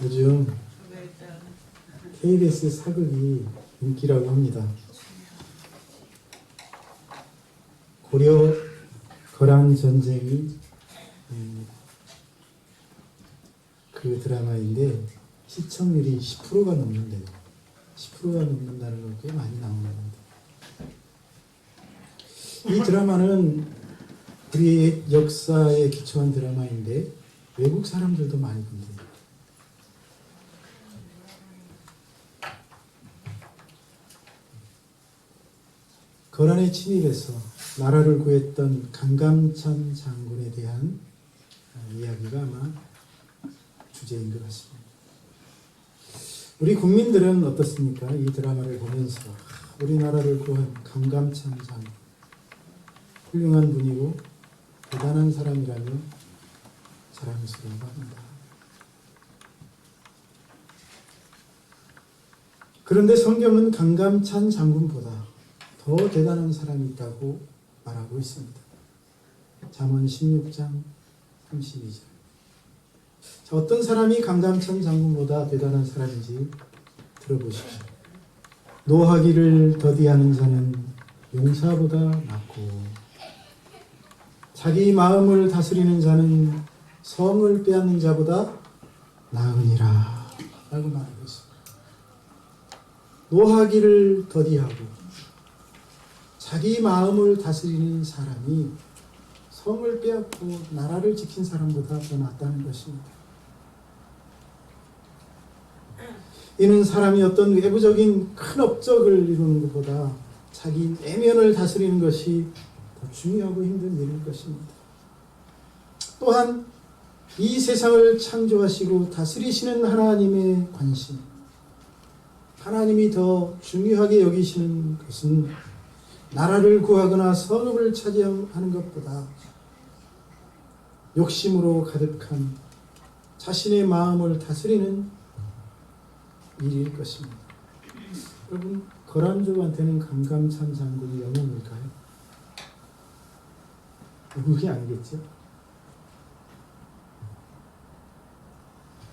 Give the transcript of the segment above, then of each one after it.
요즘 KBS 사극이 인기라고 합니다. 고려 거란 전쟁이 그 드라마인데 시청률이 10%가 넘는데요. 10%가 넘는다는 건 꽤 많이 나오는 겁니다. 이 드라마는 우리의 역사에 기초한 드라마인데 외국 사람들도 많이 본대요. 거란에 침입해서 나라를 구했던 강감찬 장군에 대한 이야기가 아마 주제인 것 같습니다. 우리 국민들은 어떻습니까? 이 드라마를 보면서 우리나라를 구한 강감찬 장군, 훌륭한 분이고 대단한 사람이라며 자랑스러워합니다. 그런데 성경은 강감찬 장군보다 더 대단한 사람이 있다고 말하고 있습니다. 잠언 16장 32절. 자, 어떤 사람이 강감찬 장군보다 대단한 사람인지 들어보십시오. 노하기를 더디하는 자는 용사보다 낫고 자기 마음을 다스리는 자는 성을 빼앗는 자보다 나으니라 라고 말하고 있습니다. 노하기를 더디하고 자기 마음을 다스리는 사람이 성을 빼앗고 나라를 지킨 사람보다 더 낫다는 것입니다. 이는 사람이 어떤 외부적인 큰 업적을 이루는 것보다 자기 내면을 다스리는 것이 더 중요하고 힘든 일일 것입니다. 또한 이 세상을 창조하시고 다스리시는 하나님의 관심, 하나님이 더 중요하게 여기시는 것은 나라를 구하거나 성읍을 차지하는 것보다 욕심으로 가득한 자신의 마음을 다스리는 일일 것입니다. 여러분, 거란족한테는 강감찬 장군이 영웅일까요? 영웅이 아니겠죠?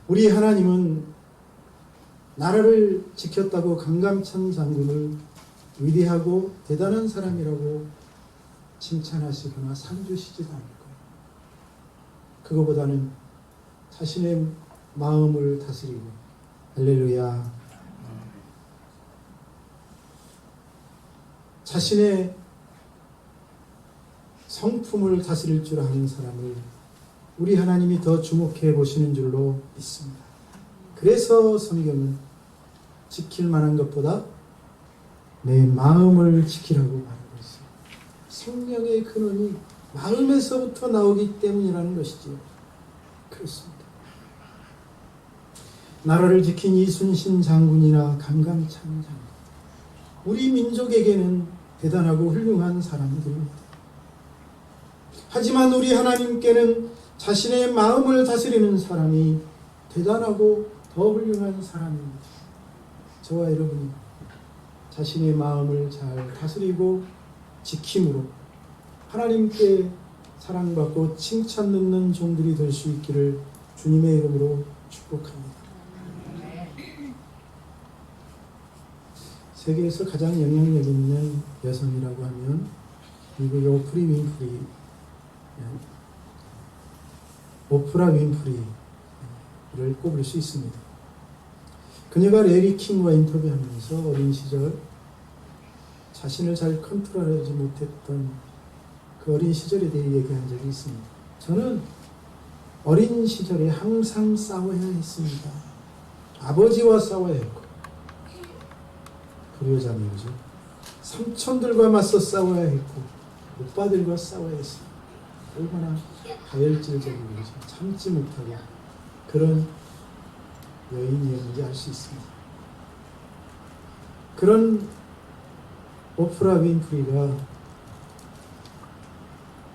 우리 하나님은 나라를 지켰다고 강감찬 장군을 위대하고 대단한 사람이라고 칭찬하시거나 상주시지도 않을 거예요. 그거보다는 자신의 마음을 다스리고 할렐루야, 자신의 성품을 다스릴 줄 아는 사람을 우리 하나님이 더 주목해 보시는 줄로 믿습니다. 그래서 성경은 지킬 만한 것보다 내 마음을 지키라고 말하고 있어요. 생명의 근원이 마음에서부터 나오기 때문이라는 것이지요. 그렇습니다. 나라를 지킨 이순신 장군이나 강감찬 장군, 우리 민족에게는 대단하고 훌륭한 사람들입니다. 하지만 우리 하나님께는 자신의 마음을 다스리는 사람이 대단하고 더 훌륭한 사람입니다. 저와 여러분이 자신의 마음을 잘 다스리고 지킴으로 하나님께 사랑받고 칭찬 듣는 종들이 될 수 있기를 주님의 이름으로 축복합니다. 세계에서 가장 영향력 있는 여성이라고 하면 미국의 오프라 윈프리를 꼽을 수 있습니다. 그녀가 레리 킹과 인터뷰하면서 어린 시절 자신을 잘 컨트롤하지 못했던 그 어린 시절에 대해 얘기한 적이 있습니다. 저는 어린 시절에 항상 싸워야 했습니다. 아버지와 싸워야 했고, 불효자매이죠. 삼촌들과 맞서 싸워야 했고, 오빠들과 싸워야 했습니다. 얼마나 가열질적이고 참지 못하고 그런 여인이었는지 알 수 있습니다. 그런 오프라 윈프리가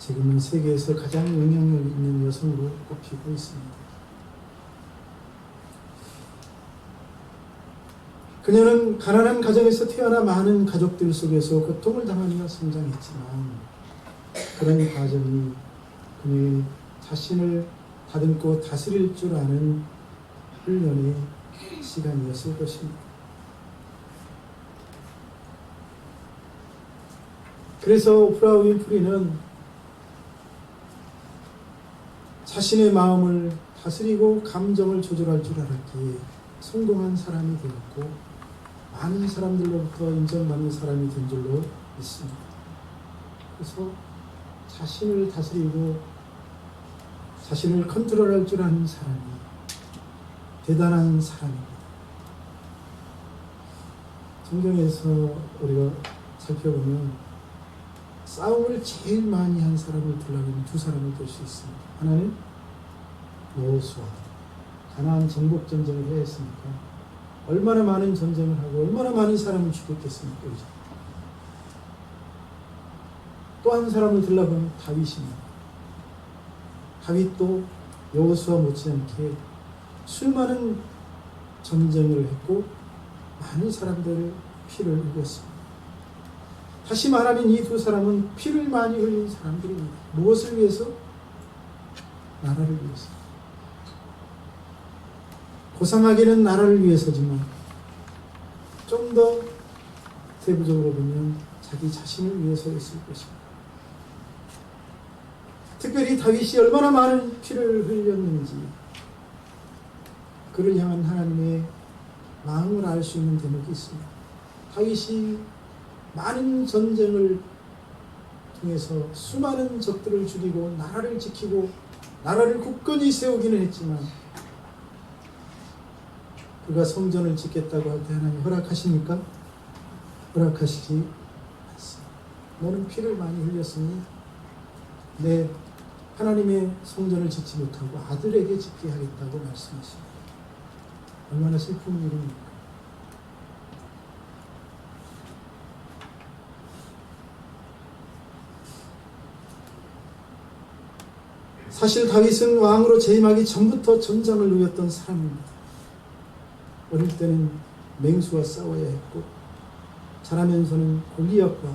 지금은 세계에서 가장 영향력 있는 여성으로 꼽히고 있습니다. 그녀는 가난한 가정에서 태어나 많은 가족들 속에서 고통을 당하며 성장했지만 그런 과정이 그녀의 자신을 다듬고 다스릴 줄 아는 훈련의 시간이었을 것입니다. 그래서 오프라 윈프리는 자신의 마음을 다스리고 감정을 조절할 줄 알았기에 성공한 사람이 되었고 많은 사람들로부터 인정받는 사람이 된 줄로 믿습니다. 그래서 자신을 다스리고 자신을 컨트롤할 줄 아는 사람이 대단한 사람입니다. 성경에서 우리가 살펴보면 싸움을 제일 많이 한 사람을 들라면 두 사람을 볼 수 있습니다. 하나는 여호수아, 가나안 정복 전쟁을 해야 했으니까 얼마나 많은 전쟁을 하고 얼마나 많은 사람을 죽였겠습니까? 또 한 사람을 들라보면 다윗입니다. 다윗도 여호수아 못지않게 수많은 전쟁을 했고 많은 사람들의 피를 흘렸습니다. 다시 말하면 이 두 사람은 피를 많이 흘린 사람들입니다. 무엇을 위해서? 나라를 위해서. 고상하게는 나라를 위해서지만 좀 더 세부적으로 보면 자기 자신을 위해서였을 것입니다. 특별히 다윗이 얼마나 많은 피를 흘렸는지 그를 향한 하나님의 마음을 알 수 있는 대목이 있습니다. 다윗이 많은 전쟁을 통해서 수많은 적들을 죽이고 나라를 지키고 나라를 굳건히 세우기는 했지만 그가 성전을 짓겠다고 할 때 하나님 허락하십니까? 허락하시지 않습니다. 너는 피를 많이 흘렸으니 내 하나님의 성전을 짓지 못하고 아들에게 짓게 하겠다고 말씀하십니다. 얼마나 슬픈 일입니까? 사실 다윗은 왕으로 재임하기 전부터 전장을 누렸던 사람입니다. 어릴 때는 맹수와 싸워야 했고 자라면서는 골리앗과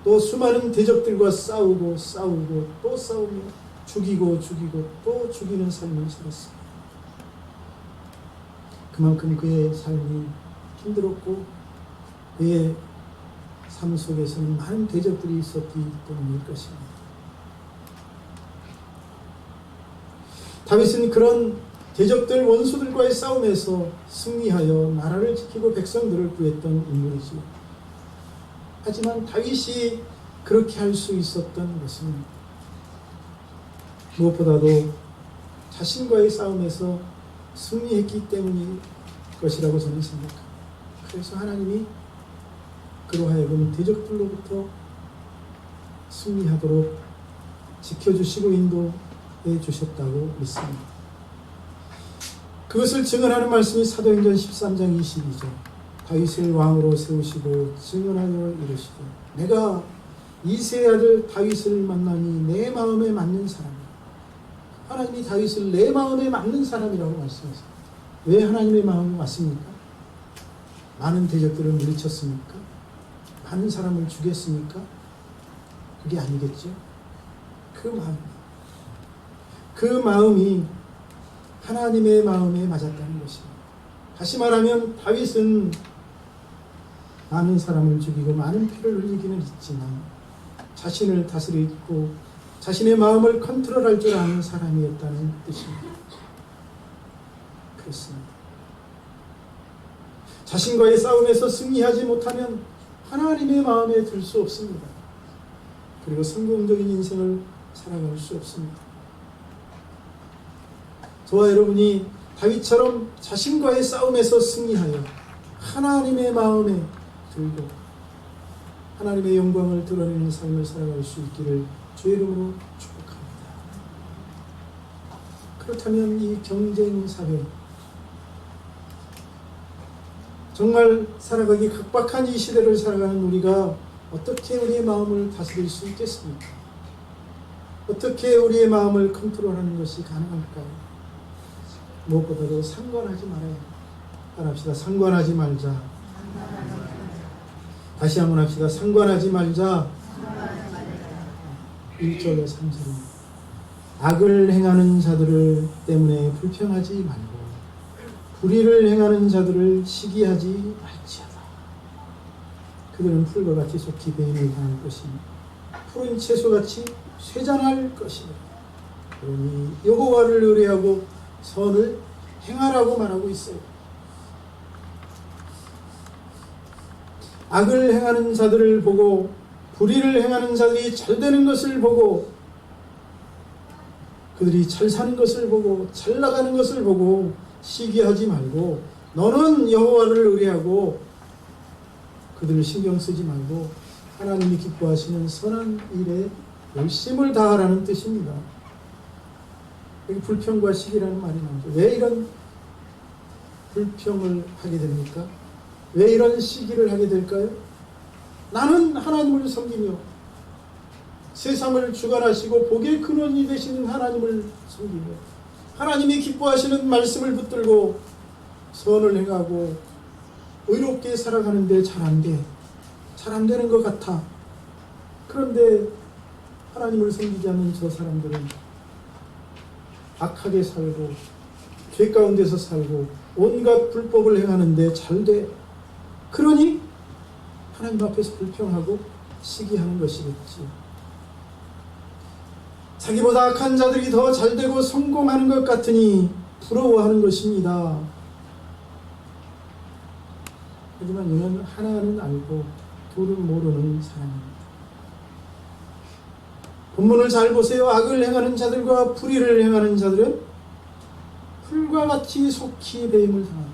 또 수많은 대적들과 싸우고 또 싸우며 죽이고 또 죽이는 삶을 살았습니다. 그만큼 그의 삶이 힘들었고 그의 삶 속에서는 많은 대적들이 있었기 때문일 것입니다. 다윗은 그런 대적들 원수들과의 싸움에서 승리하여 나라를 지키고 백성들을 구했던 인물이지요. 하지만 다윗이 그렇게 할 수 있었던 것은 무엇보다도 자신과의 싸움에서 승리했기 때문일 것이라고 저는 생각합니다. 그래서 하나님이 그로 하여금 대적들로부터 승리하도록 지켜주시고 인도해 주셨다고 믿습니다. 그것을 증언하는 말씀이 사도행전 13장 22절. 다윗을 왕으로 세우시고 증언하여 이르시되 내가 이새의 아들 다윗을 만나니 내 마음에 맞는 사람이다. 하나님이 다윗을 내 마음에 맞는 사람이라고 말씀하십니다. 왜 하나님의 마음에 맞습니까? 많은 대적들을 물리쳤습니까? 많은 사람을 죽였습니까? 그게 아니겠죠. 그 마음이 하나님의 마음에 맞았다는 것입니다. 다시 말하면 다윗은 많은 사람을 죽이고 많은 피를 흘리기는 했지만 자신을 다스리고 자신의 마음을 컨트롤할 줄 아는 사람이었다는 뜻입니다. 그렇습니다. 자신과의 싸움에서 승리하지 못하면 하나님의 마음에 들 수 없습니다. 그리고 성공적인 인생을 살아갈 수 없습니다. 저와 여러분이 다윗처럼 자신과의 싸움에서 승리하여 하나님의 마음에 들고 하나님의 영광을 드러내는 삶을 살아갈 수 있기를 주의 이름으로 축복합니다. 그렇다면 이 경쟁 사회, 정말 살아가기 각박한 이 시대를 살아가는 우리가 어떻게 우리의 마음을 다스릴 수 있겠습니까? 어떻게 우리의 마음을 컨트롤하는 것이 가능할까요? 무엇보다도 상관하지 말아요. 따라합시다. 상관하지 말자. 다시 한번 합시다. 상관하지 말자. 1절에 3절입니다. 악을 행하는 자들을 때문에 불평하지 말고 불의를 행하는 자들을 시기하지 말지어다. 그들은 풀과 같이 속히 배임을 당할 것이니 푸른 채소같이 쇠잔할 것이니 그러니 여호와를 의뢰하고 선을 행하라고 말하고 있어요. 악을 행하는 자들을 보고 불의를 행하는 자들이 잘 되는 것을 보고 그들이 잘 사는 것을 보고 잘 나가는 것을 보고 시기하지 말고 너는 여호와를 의뢰하고 그들을 신경 쓰지 말고 하나님이 기뻐하시는 선한 일에 열심을 다하라는 뜻입니다. 여기 불평과 시기라는 말이 나오죠. 왜 이런 불평을 하게 됩니까? 왜 이런 시기를 하게 될까요? 나는 하나님을 섬기며 세상을 주관하시고 복의 근원이 되시는 하나님을 섬기며 하나님이 기뻐하시는 말씀을 붙들고 선을 행하고 의롭게 살아가는데 잘 안 돼. 잘 안 되는 것 같아. 그런데 하나님을 섬기지 않는 저 사람들은 악하게 살고 죄 가운데서 살고 온갖 불법을 행하는데 잘 돼. 그러니 하나님 앞에서 불평하고 시기하는 것이겠지. 자기보다 악한 자들이 더 잘되고 성공하는 것 같으니 부러워하는 것입니다. 하지만 이는 하나는 알고 둘은 모르는 사람입니다. 본문을 잘 보세요. 악을 행하는 자들과 불의를 행하는 자들은 풀과 같이 속히 배임을 당하고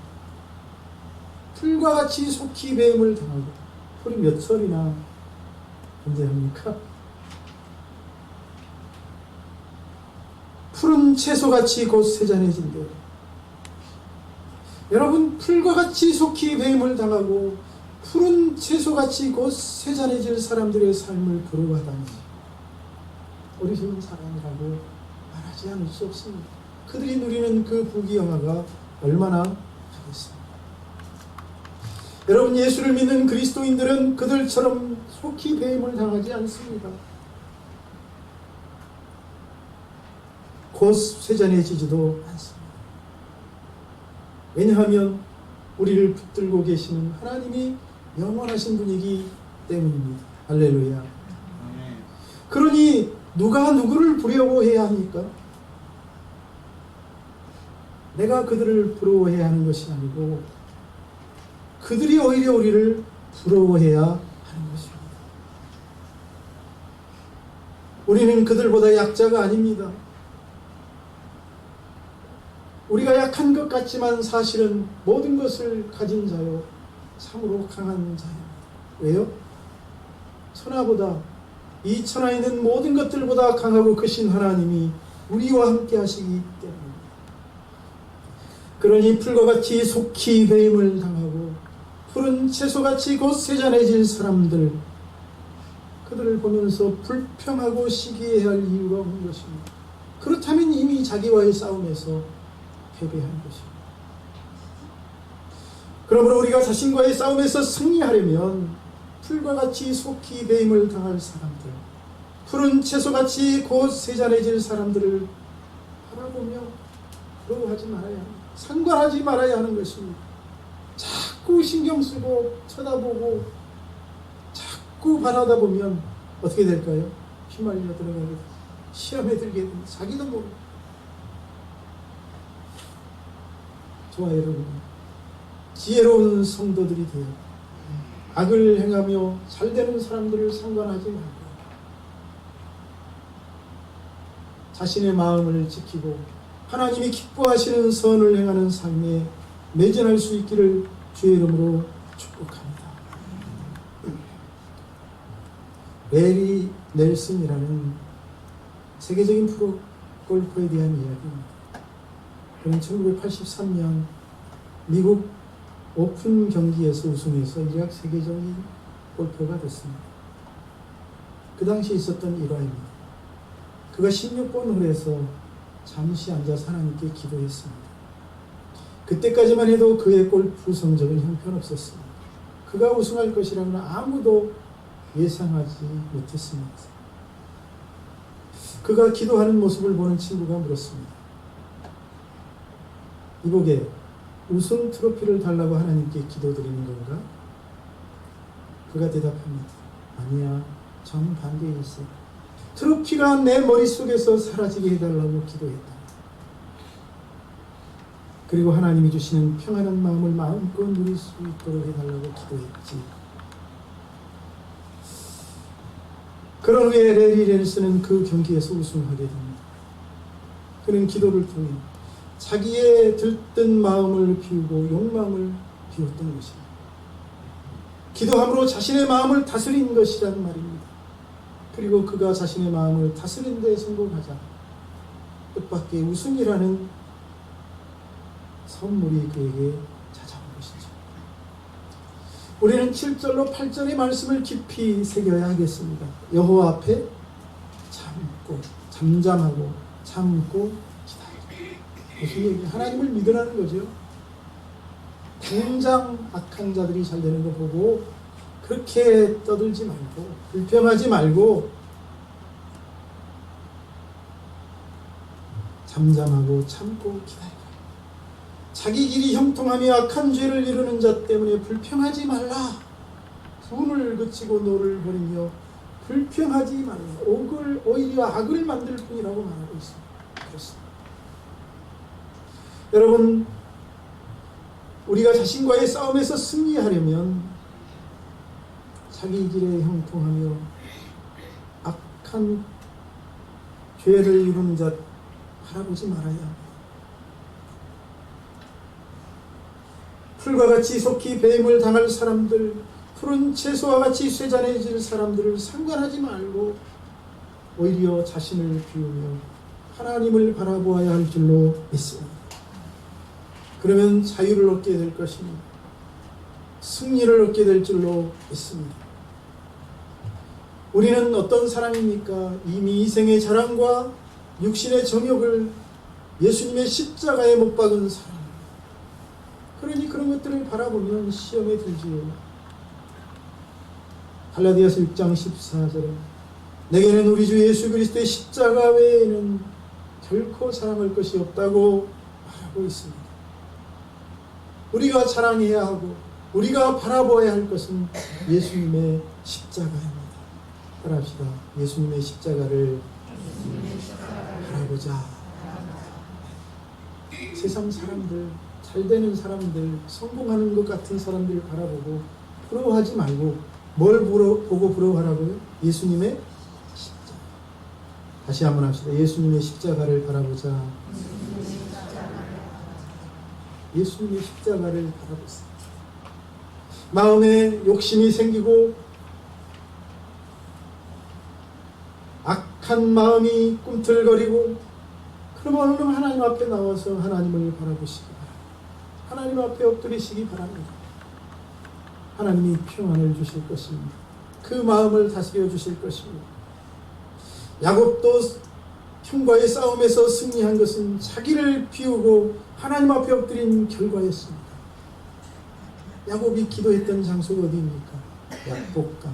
풀과 같이 속히 배임을 당하고 풀이 몇 철이나 존재합니까? 푸른 채소같이 곧 세잔해진대요. 여러분, 풀과 같이 속히 배임을 당하고 푸른 채소같이 곧 세잔해질 사람들의 삶을 부러워하다니 어리석은 사람이라고 말하지 않을 수 없습니다. 그들이 누리는 그 부귀영화가 얼마나 하겠습니까? 여러분, 예수를 믿는 그리스도인들은 그들처럼 속히 배임을 당하지 않습니다. 곧 쇠잔해지지도 않습니다. 왜냐하면 우리를 붙들고 계시는 하나님이 영원하신 분이기 때문입니다. 할렐루야. 그러니 누가 누구를 부러워해야 합니까? 내가 그들을 부러워해야 하는 것이 아니고 그들이 오히려 우리를 부러워해야 하는 것입니다. 우리는 그들보다 약자가 아닙니다. 우리가 약한 것 같지만 사실은 모든 것을 가진 자요 참으로 강한 자입니다. 왜요? 천하보다 이 천하에 있는 모든 것들보다 강하고 크신 하나님이 우리와 함께 하시기 때문입니다. 그러니 풀과 같이 속히 배임을 당하고 푸른 채소같이 곧 세잔해질 사람들, 그들을 보면서 불평하고 시기해야 할 이유가 없는 것입니다. 그렇다면 이미 자기와의 싸움에서 패배한 것입니다. 그러므로 우리가 자신과의 싸움에서 승리하려면 풀과 같이 속히 배임을 당할 사람들, 푸른 채소같이 곧 세잔해질 사람들을 바라보며 부러워하지 말아야 합니다. 상관하지 말아야 하는 것입니다. 자꾸 신경 쓰고 쳐다보고 자꾸 바라다 보면 어떻게 될까요? 휘말려 들어가게 시험에 들게 됩니다. 자기도 모르고. 저와 여러분, 지혜로운 성도들이 되어 악을 행하며 잘되는 사람들을 상관하지 말고 자신의 마음을 지키고 하나님이 기뻐하시는 선을 행하는 삶에 매진할 수 있기를 주의 이름으로 축복합니다. 레리 넬슨이라는 세계적인 프로 골퍼에 대한 이야기입니다. 그는 1983년 미국 오픈 경기에서 우승해서 이rak 세계적인 골퍼가 됐습니다. 그 당시 있었던 일화입니다. 그가 16번 홀에서 잠시 앉아서 하나님께 기도했습니다. 그때까지만 해도 그의 골프 성적은 형편없었습니다. 그가 우승할 것이라면 아무도 예상하지 못했습니다. 그가 기도하는 모습을 보는 친구가 물었습니다. 이보게, 우승 트로피를 달라고 하나님께 기도드리는 건가? 그가 대답합니다. 아니야, 정반대에 있어. 트로피가 내 머릿속에서 사라지게 해달라고 기도했다. 그리고 하나님이 주시는 평안한 마음을 마음껏 누릴 수 있도록 해달라고 기도했지. 그런 후에 레리 랜스는 그 경기에서 우승하게 됩니다. 그는 기도를 통해 자기의 들뜬 마음을 비우고 욕망을 비웠던 것입니다. 기도함으로 자신의 마음을 다스린 것이란 말입니다. 그리고 그가 자신의 마음을 다스린 데 성공하자 뜻밖의 우승이라는 선물이 그에게 찾아온 것이죠. 우리는 7절로 8절의 말씀을 깊이 새겨야 하겠습니다. 여호와 앞에 참고 잠잠하고 참고 기다리라. 무슨 얘기? 하나님을 믿으라는 거죠. 당장 악한 자들이 잘 되는 거 보고 그렇게 떠들지 말고 불평하지 말고 잠잠하고 참고 기다리라. 자기 길이 형통하며 악한 죄를 이루는 자 때문에 불평하지 말라. 분을 그치고 노를 버리며 불평하지 말라. 오히려 악을 만들 뿐이라고 말하고 있습니다. 그렇습니다. 여러분, 우리가 자신과의 싸움에서 승리하려면 자기 길에 형통하며 악한 죄를 이루는 자 바라보지 말아야 합니다. 풀과 같이 속히 배임을 당할 사람들, 푸른 채소와 같이 쇠잔해질 사람들을 상관하지 말고 오히려 자신을 비우며 하나님을 바라보아야 할 줄로 믿습니다. 그러면 자유를 얻게 될 것입니다. 승리를 얻게 될 줄로 믿습니다. 우리는 어떤 사람입니까? 이미 이생의 자랑과 육신의 정욕을 예수님의 십자가에 못 박은 사람. 그러니 그런 것들을 바라보면 시험에 들지요. 갈라디아서 6장 14절에 내게는 우리 주 예수 그리스도의 십자가 외에는 결코 사랑할 것이 없다고 말하고 있습니다. 우리가 자랑해야 하고 우리가 바라보아야 할 것은 예수님의 십자가입니다. 따라합시다. 예수님의 십자가를 바라보자. 세상 사람들, 잘되는 사람들, 성공하는 것 같은 사람들 바라보고 부러워하지 말고 뭘 보고 부러워하라고요? 예수님의 십자가. 다시 한번 합시다. 예수님의 십자가를 바라보자. 예수님의 십자가를 바라보세요. 마음에 욕심이 생기고 악한 마음이 꿈틀거리고 그러면 오늘 하나님 앞에 나와서 하나님을 바라보시기 바랍니다. 하나님 앞에 엎드리시기 바랍니다. 하나님이 평안을 주실 것입니다. 그 마음을 다스려 주실 것입니다. 야곱도 형과의 싸움에서 승리한 것은 자기를 비우고 하나님 앞에 엎드린 결과였습니다. 야곱이 기도했던 장소가 어디입니까? 약복강.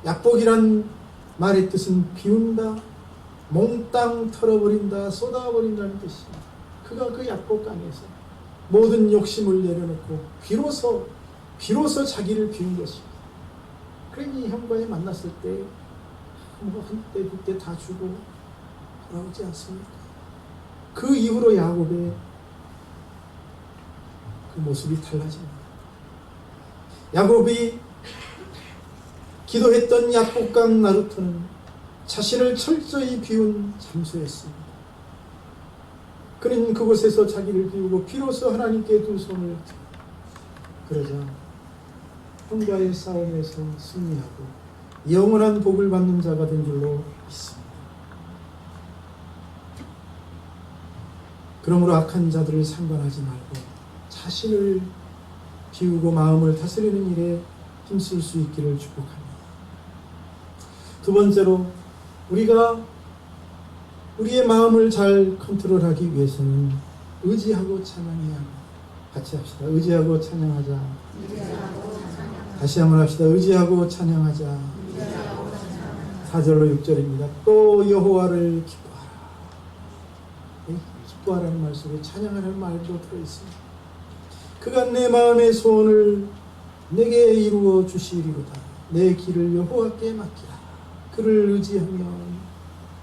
약복이란 말의 뜻은 비운다, 몽땅 털어버린다, 쏟아버린다는 뜻입니다. 그가 그 약복강에서 모든 욕심을 내려놓고 비로소 자기를 비운 것입니다. 그러니 형과에 만났을 때 한때 그때 다 주고 돌아오지 않습니까? 그 이후로 야곱의 그 모습이 달라집니다. 야곱이 기도했던 약복강 나루터는 자신을 철저히 비운 장소였습니다. 그는 그곳에서 자기를 비우고 비로소 하나님께 두 손을 그러자 형과의 싸움에서 승리하고 영원한 복을 받는 자가 된 줄로 믿습니다. 그러므로 악한 자들을 상관하지 말고 자신을 비우고 마음을 다스리는 일에 힘쓸 수 있기를 축복합니다. 두 번째로 우리가 우리의 마음을 잘 컨트롤하기 위해서는 의지하고 찬양해야 합니다. 같이 합시다. 의지하고 찬양하자. 다시 한번 합시다. 의지하고 찬양하자. 4절로 6절입니다. 또 여호와를 기뻐하라. 기뻐하라는 말 속에 찬양하라는 말도 들어있습니다. 그가 내 마음의 소원을 내게 이루어 주시리로다. 내 길을 여호와께 맡기라. 그를 의지하면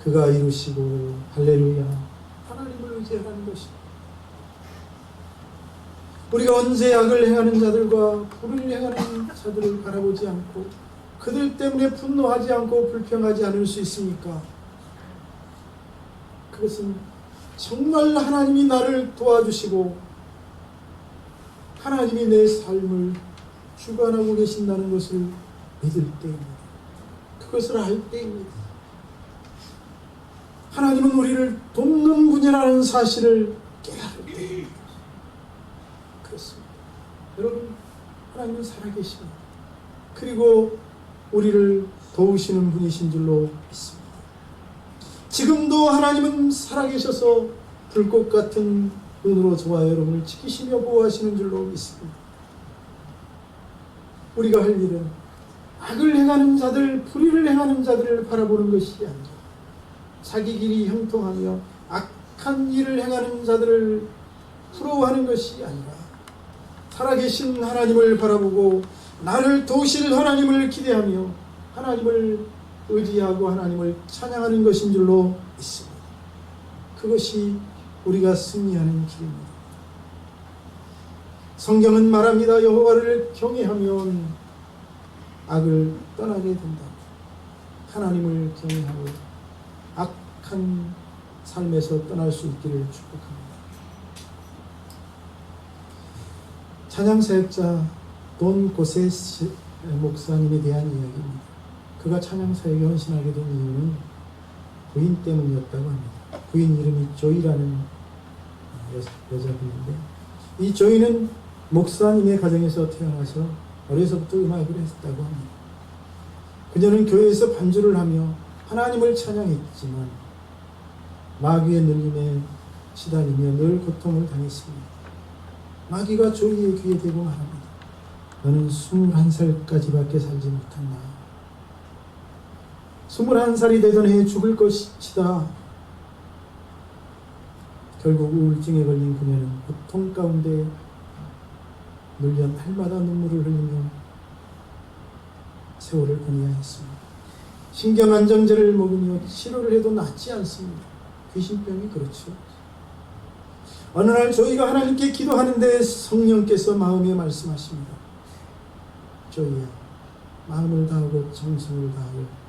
그가 이루시고 할렐루야. 하나님을 의지하라는 것입니다. 우리가 언제 악을 행하는 자들과 불을 행하는 자들을 바라보지 않고 그들 때문에 분노하지 않고 불평하지 않을 수 있습니까? 그것은 정말 하나님이 나를 도와주시고 하나님이 내 삶을 주관하고 계신다는 것을 믿을 때입니다. 그것을 알 때입니다. 하나님은 우리를 돕는 분이라는 사실을 깨달을 때입니다. 그렇습니다. 여러분, 하나님은 살아계십니다. 그리고 우리를 도우시는 분이신 줄로 믿습니다. 지금도 하나님은 살아계셔서 불꽃 같은 눈으로 저와 여러분을 지키시며 보호하시는 줄로 믿습니다. 우리가 할 일은 악을 행하는 자들, 불의를 행하는 자들을 바라보는 것이 아니라 자기 길이 형통하며 악한 일을 행하는 자들을 부러워하는 것이 아니라 살아계신 하나님을 바라보고 나를 도우실 하나님을 기대하며 하나님을 의지하고 하나님을 찬양하는 것인 줄로 믿습니다. 그것이 우리가 승리하는 길입니다. 성경은 말합니다. 여호와를 경외하면 악을 떠나게 된다. 하나님을 경외하고 악한 삶에서 떠날 수 있기를 축복합니다. 찬양사역자 돈 고세스 목사님에 대한 이야기입니다. 그가 찬양사역에 헌신하게 된 이유는 부인 때문이었다고 합니다. 부인 이름이 조이라는 여자분인데 이 조이는 목사님의 가정에서 태어나서 어려서부터 음악을 했다고 합니다. 그녀는 교회에서 반주를 하며 하나님을 찬양했지만 마귀의 눌림에 시달리며 늘 고통을 당했습니다. 마귀가 조이의 귀에 대고 말합니다. 너는 21살까지밖에 살지 못한다. 21살이 되던 해에 죽을 것이다. 결국 우울증에 걸린 그녀는 고통 가운데 눌려 날마다 눈물을 흘리며 세월을 보내야 했습니다. 신경안정제를 먹으며 치료를 해도 낫지 않습니다. 귀신병이 그렇죠. 어느 날 저희가 하나님께 기도하는데 성령께서 마음에 말씀하십니다. 조이야, 마음을 다하고 정성을 다하여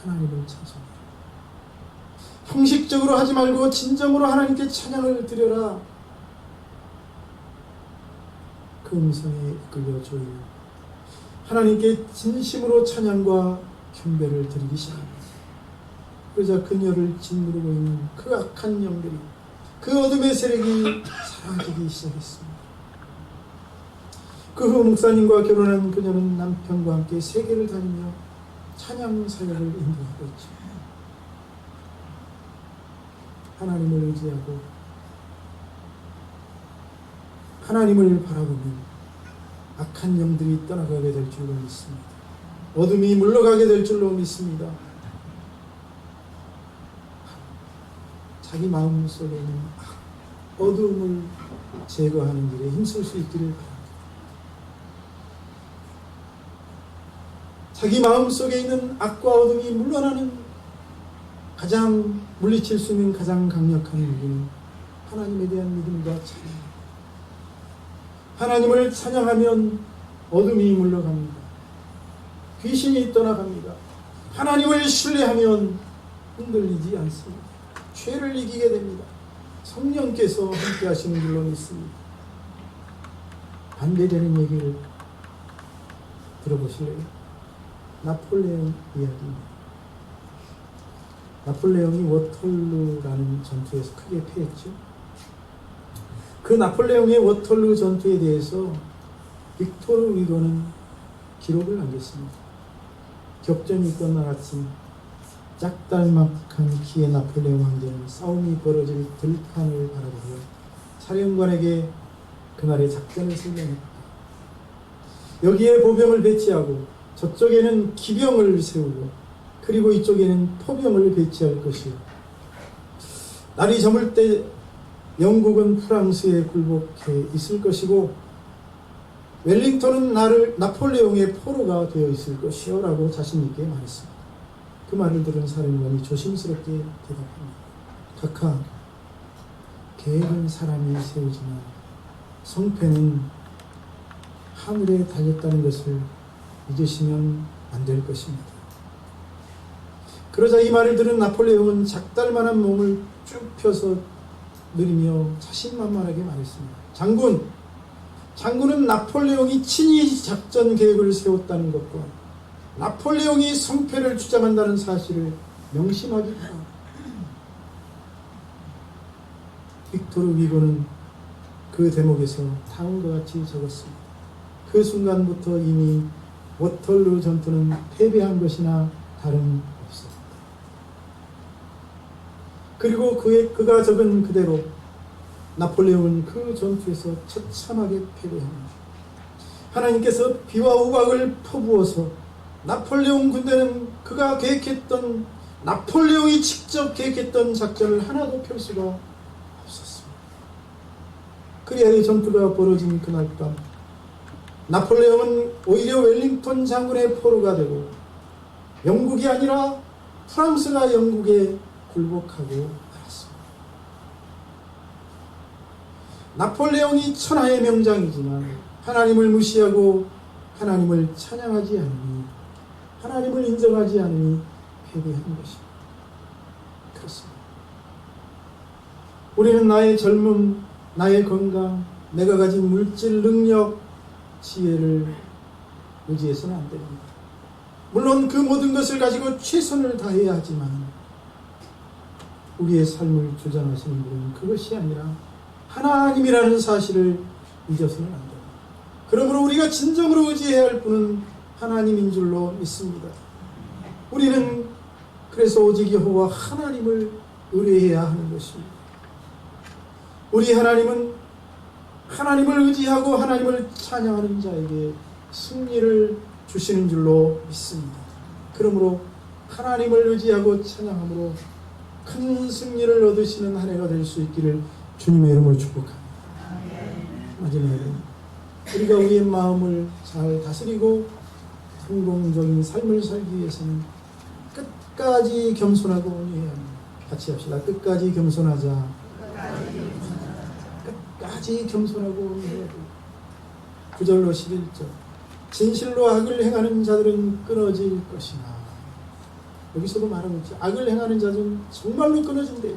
하나님을 찬송하라. 형식적으로 하지 말고 진정으로 하나님께 찬양을 드려라. 그 음성에 이끌려 조이야 하나님께 진심으로 찬양과 경배를 드리기 시작합니다. 그러자 그녀를 짓누르고 있는 그 악한 영들이, 그 어둠의 세력이 사라지기 시작했습니다. 그 후 목사님과 결혼한 그녀는 남편과 함께 세계를 다니며 찬양 사역을 인도하고 있죠. 하나님을 의지하고 하나님을 바라보면 악한 영들이 떠나가게 될 줄로 믿습니다. 어둠이 물러가게 될 줄로 믿습니다. 자기 마음속에 있는 어둠을 제거하는 일에 힘쓸 수 있기를 바랍니다. 자기 마음속에 있는 악과 어둠이 물러나는 가장 물리칠 수 있는 가장 강력한 무기는 하나님에 대한 믿음과 찬양. 하나님을 찬양하면 어둠이 물러갑니다. 귀신이 떠나갑니다. 하나님을 신뢰하면 흔들리지 않습니다. 죄를 이기게 됩니다. 성령께서 함께 하시는 줄로 믿습니다. 반대되는 얘기를 들어보실래요? 나폴레옹 이야기입니다. 나폴레옹이 워털루라는 전투에서 크게 패했죠. 그 나폴레옹의 워털루 전투에 대해서 빅토르 위고는 기록을 남겼습니다. 격전이 끝난 아침 짝달막한 키의 나폴레옹 황제는 싸움이 벌어질 들판을 바라보며 사령관에게 그날의 작전을 설명했다. 여기에 보병을 배치하고 저쪽에는 기병을 세우고 그리고 이쪽에는 포병을 배치할 것이요. 날이 저물 때 영국은 프랑스에 굴복해 있을 것이고 웰링턴은 나폴레옹의 포로가 되어 있을 것이요 라고 자신있게 말했습니다. 그 말을 들은 사령관이 조심스럽게 대답합니다. 각하, 계획은 사람이 세우지만 성패는 하늘에 달렸다는 것을 잊으시면 안 될 것입니다. 그러자 이 말을 들은 나폴레옹은 작달만한 몸을 쭉 펴서 느리며 자신만만하게 말했습니다. 장군은 나폴레옹이 친히 작전 계획을 세웠다는 것과 나폴레옹이 성패를 주장한다는 사실을 명심하기 바랍니다. 빅토르 위고는 그 대목에서 다음과 같이 적었습니다. 그 순간부터 이미 워털루 전투는 패배한 것이나 다름없습니다. 그리고 그가 적은 그대로 나폴레옹은 그 전투에서 처참하게 패배합니다. 하나님께서 비와 우박을 퍼부어서 나폴레옹 군대는 그가 계획했던, 나폴레옹이 직접 계획했던 작전을 하나도 펼 수가 없었습니다. 그리하여 전투가 벌어진 그날 밤 나폴레옹은 오히려 웰링턴 장군의 포로가 되고 영국이 아니라 프랑스가 영국에 굴복하고 말았습니다. 나폴레옹이 천하의 명장이지만 하나님을 무시하고 하나님을 찬양하지 않으니, 하나님을 인정하지 않으니 패배한 것입니다. 그렇습니다. 우리는 나의 젊음, 나의 건강, 내가 가진 물질, 능력, 지혜를 의지해서는 안 됩니다. 물론 그 모든 것을 가지고 최선을 다해야 하지만 우리의 삶을 주장하시는 분은 그것이 아니라 하나님이라는 사실을 잊어서는 안 됩니다. 그러므로 우리가 진정으로 의지해야 할 분은 하나님인 줄로 믿습니다. 우리는 그래서 오직 여호와 하나님을 의뢰해야 하는 것입니다. 우리 하나님은 하나님을 의지하고 하나님을 찬양하는 자에게 승리를 주시는 줄로 믿습니다. 그러므로 하나님을 의지하고 찬양함으로 큰 승리를 얻으시는 한 해가 될 수 있기를 주님의 이름으로 축복합니다. 마지막으로 우리가 우리의 마음을 잘 다스리고 성공적인 삶을 살기 위해서는 끝까지 겸손하고 온유해야 합니다. 같이 합시다. 끝까지 겸손하자. 끝까지 겸손하고 온유해야 합니다. 9절로 11절. 진실로 악을 행하는 자들은 끊어질 것이나, 여기서도 말하고 있죠. 악을 행하는 자들은 정말로 끊어진대요.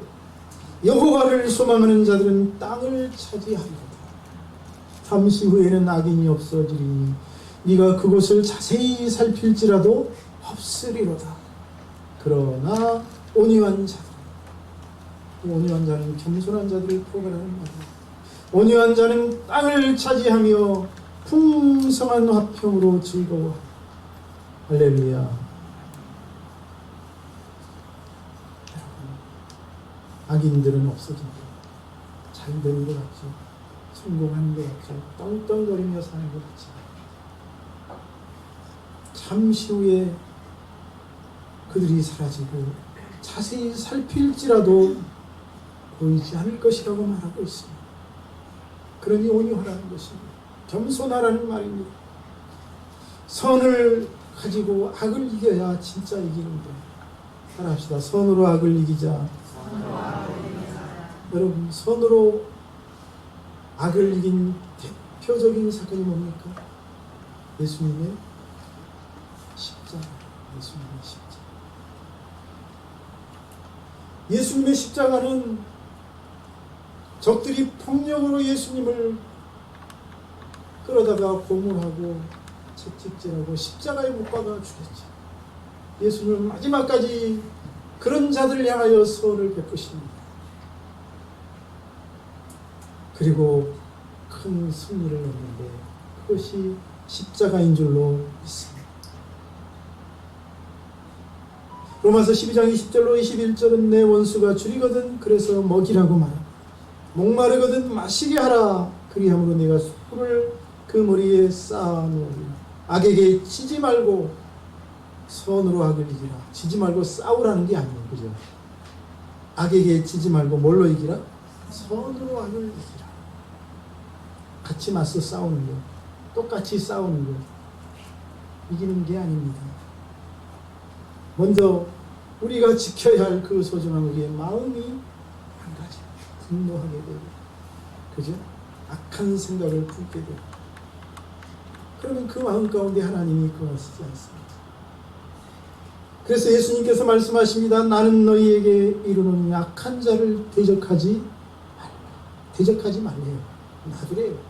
여호와를 소망하는 자들은 땅을 차지하리로다. 잠시 후에는 악인이 없어지리니 네가 그곳을 자세히 살필지라도 없으리로다. 그러나 온유한 자들, 온유한 자는 겸손한 자들을 포괄하는 말이다. 온유한 자는 땅을 차지하며 풍성한 화평으로 즐거워. 할렐루야. 악인들은 없어진다. 잘 되는 것 같죠. 성공하는 것 같죠. 떵떵거리며 사는 것 같죠. 잠시 후에 그들이 사라지고 자세히 살필지라도 보이지 않을 것이라고 말하고 있습니다. 그러니 온유하라는 것입니다. 겸손하라는 말입니다. 선을 가지고 악을 이겨야 진짜 이기는데, 따라합시다. 선으로 악을 이기자. 여러분, 선으로 악을 이긴 대표적인 사건이 뭡니까? 예수님의 십자가. 예수님의 십자가. 예수님의 십자가는 적들이 폭력으로 예수님을 끌어다가 고문하고 채찍질하고 십자가에 못 박아 죽였죠. 예수님은 마지막까지 그런 자들을 향하여 선을 베푸십니다. 그리고 큰 승리를 얻는데 그것이 십자가인 줄로 믿습니다. 로마서 12장 20절로 21절은 내 원수가 줄이거든 그래서 먹이라고 말합니다. 목마르거든 마시게 하라. 그리함으로 네가 술을 그 머리에 쌓아놓으리. 악에게 치지 말고 선으로 악을 이기라. 지지 말고 싸우라는 게 아니에요. 그죠? 악에게 지지 말고 뭘로 이기라? 선으로 악을 이기라. 같이 맞서 싸우는 것, 똑같이 싸우는 것, 이기는 게 아닙니다. 먼저 우리가 지켜야 할 그 소중한 우리의 마음이 한 가지 분노하게 되고, 그죠? 악한 생각을 품게 되고, 그러면 그 마음 가운데 하나님이 거하시지 않습니다. 그래서 예수님께서 말씀하십니다. 나는 너희에게 이르노니 악한 자를 대적하지 말래요. 놔두래요.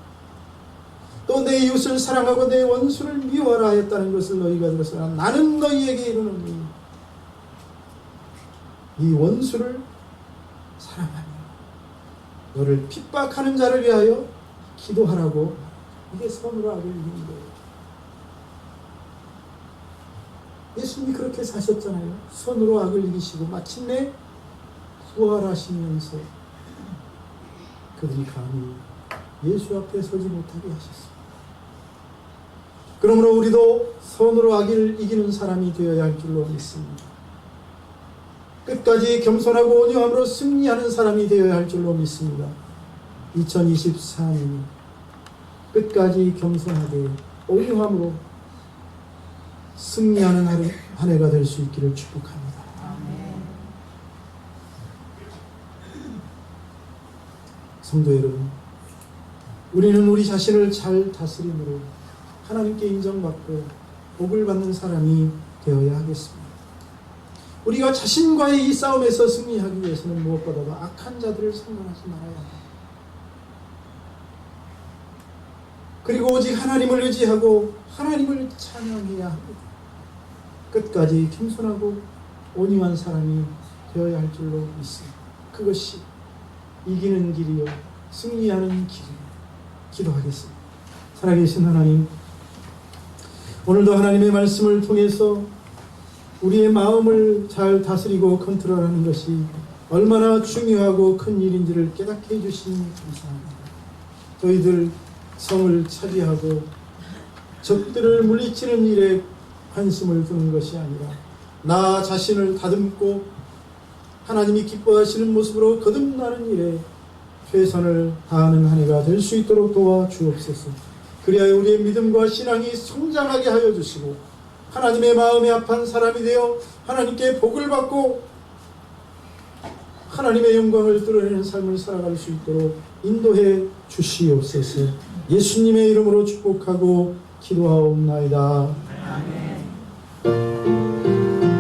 또 내 이웃을 사랑하고 내 원수를 미워하라 했다는 것을 너희가 들었으나 나는 너희에게 이르노니 이 원수를 사랑하며 너를 핍박하는 자를 위하여 기도하라고. 이게 선으로 악을 이기는 거예요. 예수님이 그렇게 사셨잖아요. 선으로 악을 이기시고 마침내 부활하시면서 그들이 감히 예수 앞에 서지 못하게 하셨습니다. 그러므로 우리도 선으로 악을 이기는 사람이 되어야 할 줄로 믿습니다. 끝까지 겸손하고 온유함으로 승리하는 사람이 되어야 할 줄로 믿습니다. 2024년 끝까지 겸손하게 온유함으로 승리하는 한 해가 될 수 있기를 축복합니다. 성도 여러분, 우리는 우리 자신을 잘 다스림으로 하나님께 인정받고 복을 받는 사람이 되어야 하겠습니다. 우리가 자신과의 이 싸움에서 승리하기 위해서는 무엇보다도 악한 자들을 상관하지 말아야 합니다. 그리고 오직 하나님을 의지하고 하나님을 찬양해야 합니다. 끝까지 겸손하고 온유한 사람이 되어야 할 줄로 믿습니다. 그것이 이기는 길이요 승리하는 길이요. 기도하겠습니다. 살아계신 하나님, 오늘도 하나님의 말씀을 통해서 우리의 마음을 잘 다스리고 컨트롤하는 것이 얼마나 중요하고 큰 일인지를 깨닫게 해주시니 감사합니다. 저희들 성을 차지하고 적들을 물리치는 일에 관심을 두는 것이 아니라 나 자신을 다듬고 하나님이 기뻐하시는 모습으로 거듭나는 일에 최선을 다하는 한 해가 될 수 있도록 도와주옵소서. 그리하여 우리의 믿음과 신앙이 성장하게 하여 주시고 하나님의 마음에 합한 사람이 되어 하나님께 복을 받고 하나님의 영광을 드러내는 삶을 살아갈 수 있도록 인도해 주시옵소서. 예수님의 이름으로 축복하고 기도하옵나이다. 아멘.